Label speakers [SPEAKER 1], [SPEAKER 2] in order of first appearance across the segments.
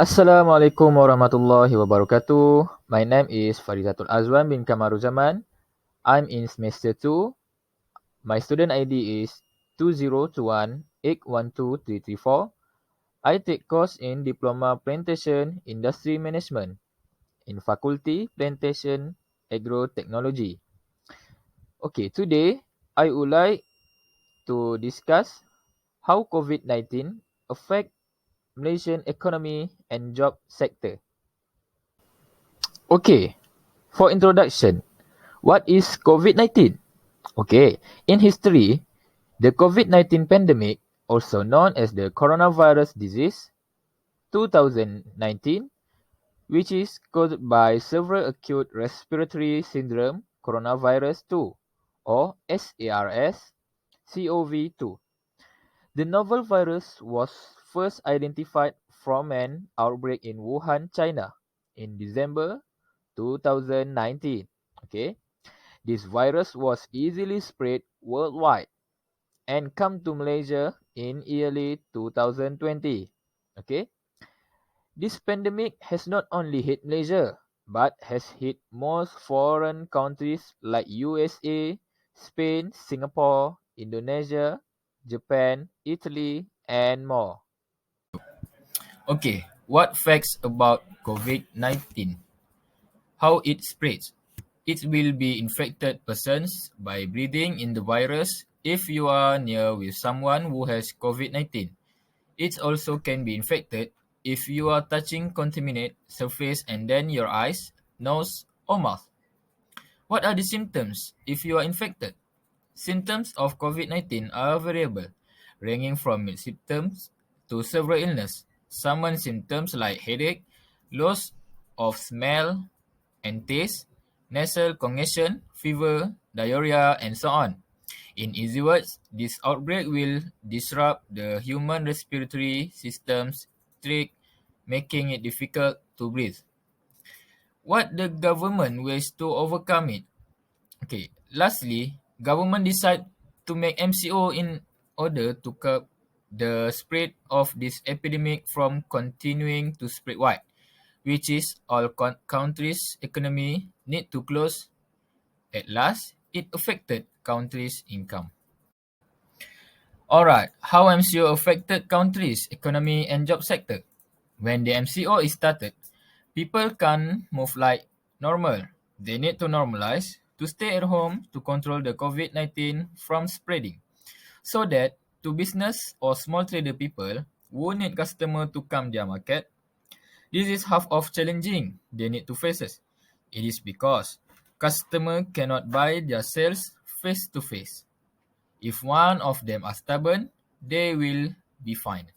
[SPEAKER 1] Assalamualaikum warahmatullahi wabarakatuh. My name is Farizatul Azwan bin Kamaruzaman. I'm in semester 2. My student ID is 2021812334. I take course in Diploma Plantation Industry Management in Faculty Plantation Agrotechnology. Okay, today I would like to discuss how COVID-19 affect Malaysian economy and job sector. Okay, for introduction, what is COVID-19? Okay, in history, the COVID-19 pandemic, also known as the coronavirus disease 2019, which is caused by several acute respiratory syndrome coronavirus 2 or SARS-CoV-2. The novel virus was first identified from an outbreak in Wuhan, China in December 2019. Okay, this virus was easily spread worldwide and come to Malaysia in early 2020. Okay, this pandemic has not only hit Malaysia but has hit most foreign countries like USA, Spain, Singapore, Indonesia, Japan, Italy, and more.
[SPEAKER 2] Okay, what facts about COVID-19? How it spreads? It will be infected persons by breathing in the virus if you are near with someone who has COVID-19. It also can be infected if you are touching contaminated surface and then your eyes, nose, or mouth. What are the symptoms if you are infected? Symptoms of COVID-19 are variable, ranging from mild symptoms to severe illness. Some symptoms like headache, loss of smell and taste, nasal congestion, fever, diarrhea, and so on. In easy words, this outbreak will disrupt the human respiratory system's tract, making it difficult to breathe. What the government ways to overcome it? Okay. Lastly, government decide to make MCO in order to curb the spread of this epidemic from continuing to spread wide, which is all countries' economy need to close. At last, it affected countries' income. Alright, how MCO affected countries' economy and job sector? When the MCO is started, people can't move like normal. They need to normalize to stay at home to control the COVID-19 from spreading. So that to business or small trader people who need customer to come their market, this is half of challenging they need to face it. It is because customer cannot buy their sales face to face. If one of them are stubborn, they will be fined.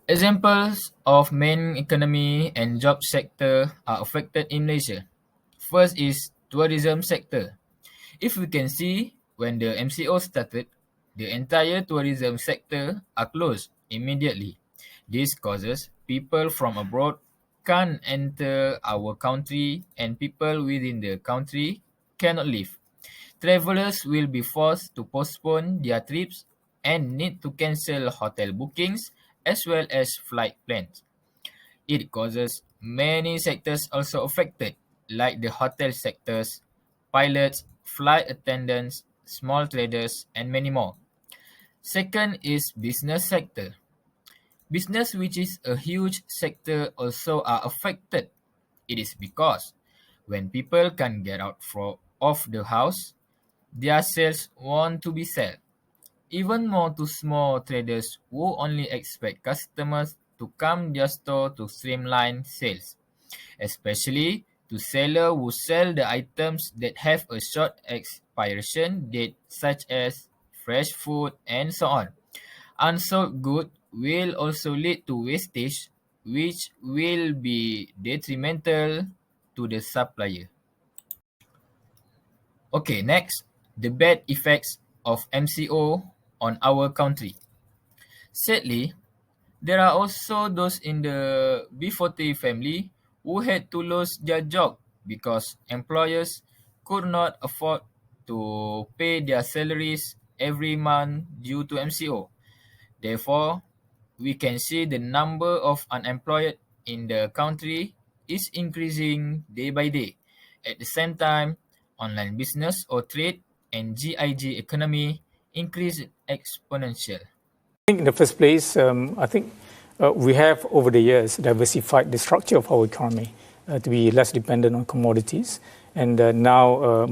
[SPEAKER 2] Examples of main economy and job sector are affected in Malaysia. First is tourism sector. If we can see, when the MCO started, the entire tourism sector are closed immediately. This causes people from abroad can't enter our country and people within the country cannot leave. Travelers will be forced to postpone their trips and need to cancel hotel bookings as well as flight plans. It causes many sectors also affected, like the hotel sectors, pilots, flight attendants, small traders, and many more. Second is business sector. Business, which is a huge sector, also are affected. It is because when people can't get out of the house, their sales want to be sold. Even more to small traders who only expect customers to come their store to streamline sales, especially to sellers who sell the items that have a short expiration date such as fresh food and so on. Unsold goods will also lead to wastage, which will be detrimental to the supplier. Okay, next, the bad effects of MCO on our country. Sadly, there are also those in the B40 family who had to lose their job because employers could not afford to pay their salaries every month due to MCO. Therefore, we can see the number of unemployed in the country is increasing day by day. At the same time, online business or trade and GIG economy increase exponential.
[SPEAKER 3] I think in the first place, I think we have over the years diversified the structure of our economy to be less dependent on commodities. And now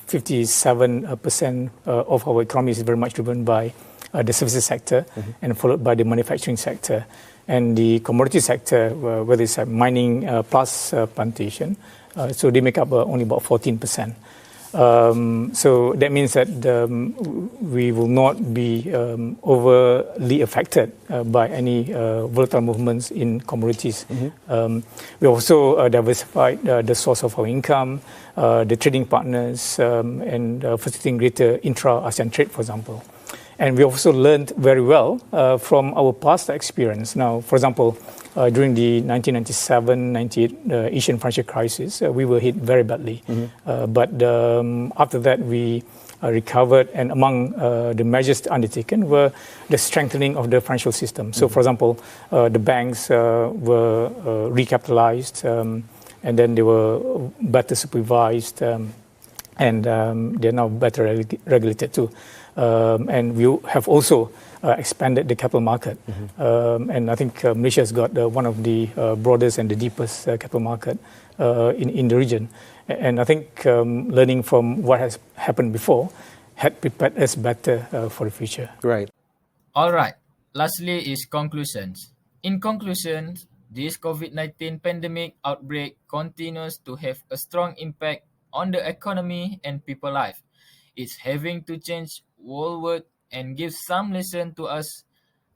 [SPEAKER 3] 57% of our economy is very much driven by the services sector and followed by the manufacturing sector. And the commodity sector, whether it's mining plus plantation, so they make up only about 14%. So that means that we will not be overly affected by any volatile movements in commodities. We also diversified the source of our income, the trading partners, and facilitating greater intra-ASEAN trade, for example. And we also learned very well from our past experience. Now, for example, during the 1997-98 Asian financial crisis, we were hit very badly. But after that, we recovered, and among the measures undertaken were the strengthening of the financial system. So, for example, the banks were recapitalized, and then they were better supervised, and they're now better regulated too. And we have also expanded the capital market. And I think Malaysia has got one of the broadest and the deepest capital market in the region. And I think learning from what has happened before had prepared us better for the future.
[SPEAKER 4] Right.
[SPEAKER 2] All right. Lastly is conclusions. In conclusion, this COVID-19 pandemic outbreak continues to have a strong impact on the economy and people life. It's having to change world and give some lesson to us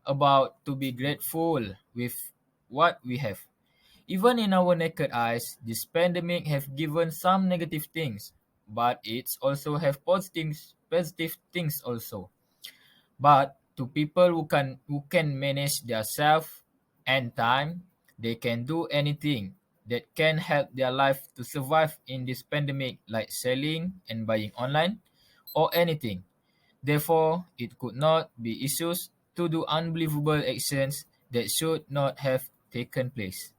[SPEAKER 2] about to be grateful with what we have. Even in our naked eyes, this pandemic have given some negative things, but it's also have positive things also. But to people who can manage their self and time, they can do anything that can help their life to survive in this pandemic, like selling and buying online or anything. Therefore, it could not be issues to do unbelievable actions that should not have taken place.